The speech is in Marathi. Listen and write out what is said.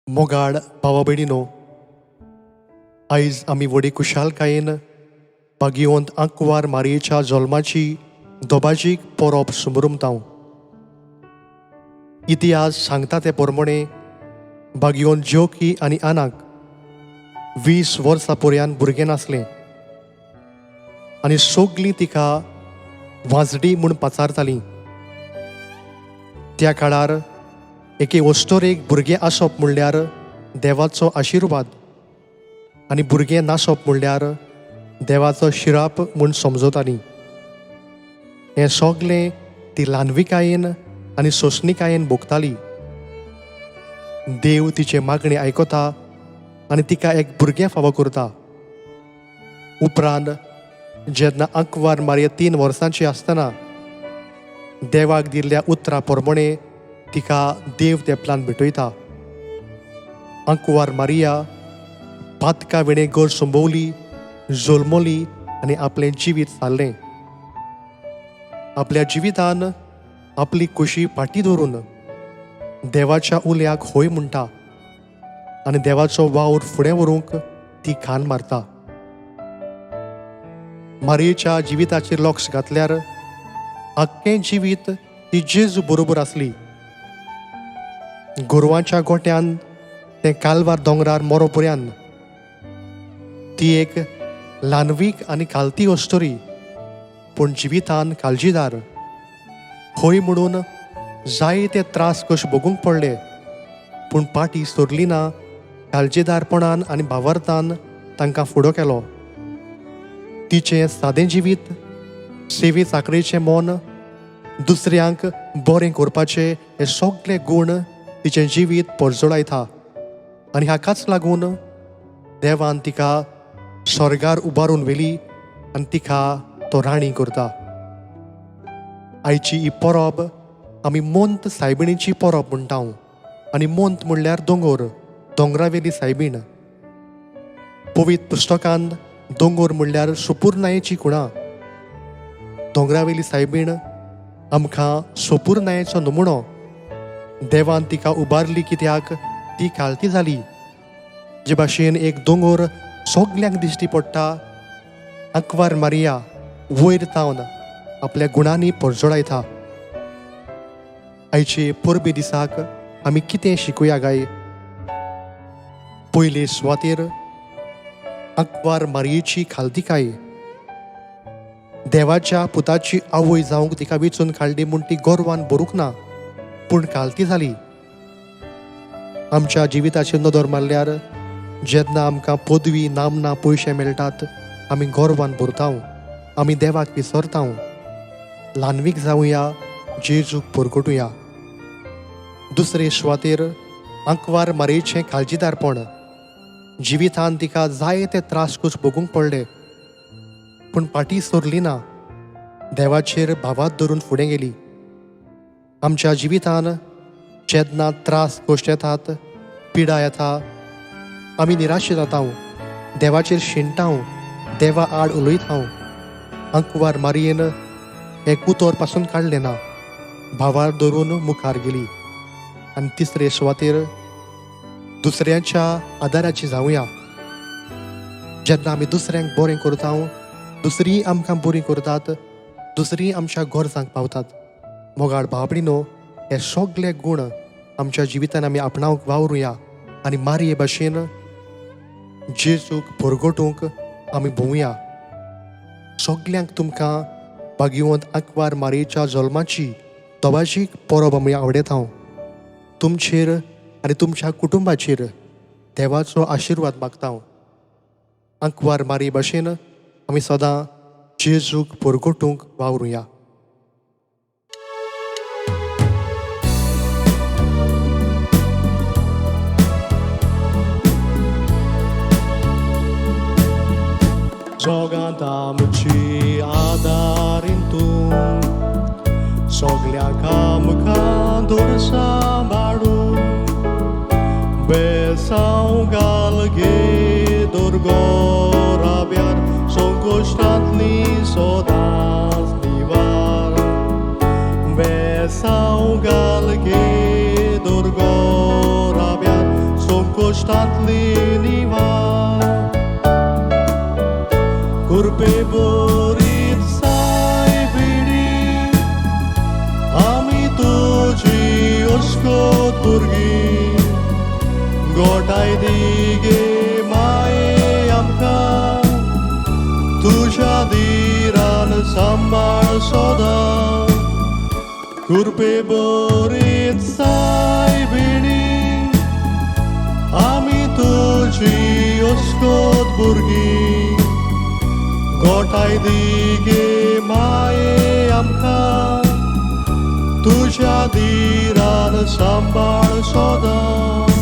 मोगाड भावा भयणीनो, आयज आमी व्हडी कुशालकायेन भागिवंत आंकवार मारयेच्या जल्माची दोबाजीक परब सुमरुमतांव. इतिहास सांगता ते प्रमाणे भागिवंत ज्योकी आनी आनाक 20 वर्सां पर्यंत भुरगें नासलें आनी सगळीं तिका वाजडी म्हूण पाचारतालीं. त्या काळार एके वस्तोरेक भुरगें आसप म्हणल्यार देवाचो आशिर्वाद आनी भुरगें नासप म्हणल्यार देवाचो शिराप म्हूण समजतालीं. हें सगळें ती ल्हानविकायेन आनी सोंसणिकायेन भोगताली. देव तिचे मागणी आयकता आनी तिका एक भुरगें फावो करता. उपरांत जेन्ना आंकवार मारये 3 वर्सांची आसतना देवाक दिल्ल्या उतरा प्रमाणे तिका देव तेंपलान भेटयता. आंकवार मारिया पातका वेणे घर संभोवली, जल्मली आनी आपलें जिवीत सारलें. आपल्या जिवितान आपली खोशी फाटीं दवरून देवाच्या उल्याक होय म्हणटा आनी देवाचो वावर फुडें व्हरूंक ती खान मारता. मारयेच्या जिविताचेर लक्ष घातल्यार आख्खें जिवीत ती जेजू बरोबर आसली. गोरवांच्या गोट्यान ते कालवार दोंगरार मरो पर्यंत ती एक ल्हानवीक आनी खालती वस्तोरी, पूण जिवितान काळजीदार. होय म्हणून जायते त्रास कशे भोगूंक पडले, पूण पाटी सोरली ना. काळजीदारपणान आनी भावार्थान तांकां फुडो केलो. तिचें सादें जिवीत, सेवे चाकरेचें मन, दुसऱ्यांक बरें करपाचे हे सगळे गूण तिचें जिवीत परजोडायता. आनी हाकाच लागून देवान तिका स्वर्गार उबारून व्हेली आनी तिका तो राणी करता. आयची ही परब आमी मोंत सायबिणीची परब म्हणटाव. आनी मोंत म्हणल्यार दोंगर, दोंगरावेली सायबीण. पवित्र पुस्तकांत दोंगर म्हणल्यार सुपूर्णायेची कुणां. दोंगरावेली सायबीण आमकां सुपूर्णायेचो नमुनो. देवान तिका उबारली कित्याक ती खालती जाली. जे भाशेन एक दोंगर सगल्यांक दिश्टी पडटा, आंकवार मारिया वयर तावन आपल्या गुणांनी परजोडायता. आयचे परबे दिसाक आमी कितें शिकुया गाय? पयले सुवातेर आंकवार मारयेची खालतीकाय. देवाच्या पुताची आवय जावंक तिका वेचून काडली म्हूण ती गोरवान बरूंक ना, पूण खालती जाली. आमच्या जिविताचेर नदर मारल्यार जेन्ना आमकां पदवी, नामना, पयशे मेळटात आमी गोरवान भरतांव, आमी देवाक विसरतांव. ल्हानवीक जावुया, जेजूक परगटुया. दुसरे सुवातेर आंकवार मारयेचें काळजीदारपण. जिवितान तिका जायते त्रास कशे भोगूंक पडले, पूण फाटीं सोरली ना. देवाचेर भावात धरून फुडें गेली. आमच्या जिवितान जेन्ना त्रास कश्ट येतात, पिडा येता, आमी निराशे जाताव, देवाचेर शेणटाव, देवा आड उलयताव. आंकवार मारयेन एक उतर पासून काडलें ना, भावार धरून मुखार गेली. आनी तिसरे सुवातेर दुसऱ्याच्या आदाराची जावुया. जेन्ना आमी दुसऱ्यांक बरें करताव, दुसरीं आमकां बरीं करतात, दुसरीं आमच्या गरजांक पावतात. मोगाळ भावभयणीनो, हे सगळे गूण आमच्या जिवितान आमी आपणावंक वावरुया आनी मारये भाशेन जेजूक परगटूंक आमी भोवुया. सगल्यांक तुमकां भागिवंत आंकवार मारयेच्या जल्माची दोबाजीक परब आमी आवडयतांव. तुमचेर आनी तुमच्या कुटुंबाचेर देवाचो आशिर्वाद मागतांव. आंकवार मारये भाशेन आमी सदां जेजूक परगटूंक वावरुया. जोगांत आमची आदारीन तूं, सगल्यांक आमकां धर सांबाळून. बेसांव घाल गे दोरगोराब्यार, संकोश्टांतली सदांच निवार. बेसांव घाल गे दोरगोराब्यार, कश्टांतली निवार कुर्बे बोरीत सायबिणी आमी तुझी उस्कोत भुरगीं गोठाय दिगे माये आमकां तुझ्या धीरान सांबाळ सदां कुर्बे बोरीत सायबिणी आमी तुझी उस्कोत भुरगीं गोठाय दिगे माये आमकां तुझ्या धीरान सांबाळ सदां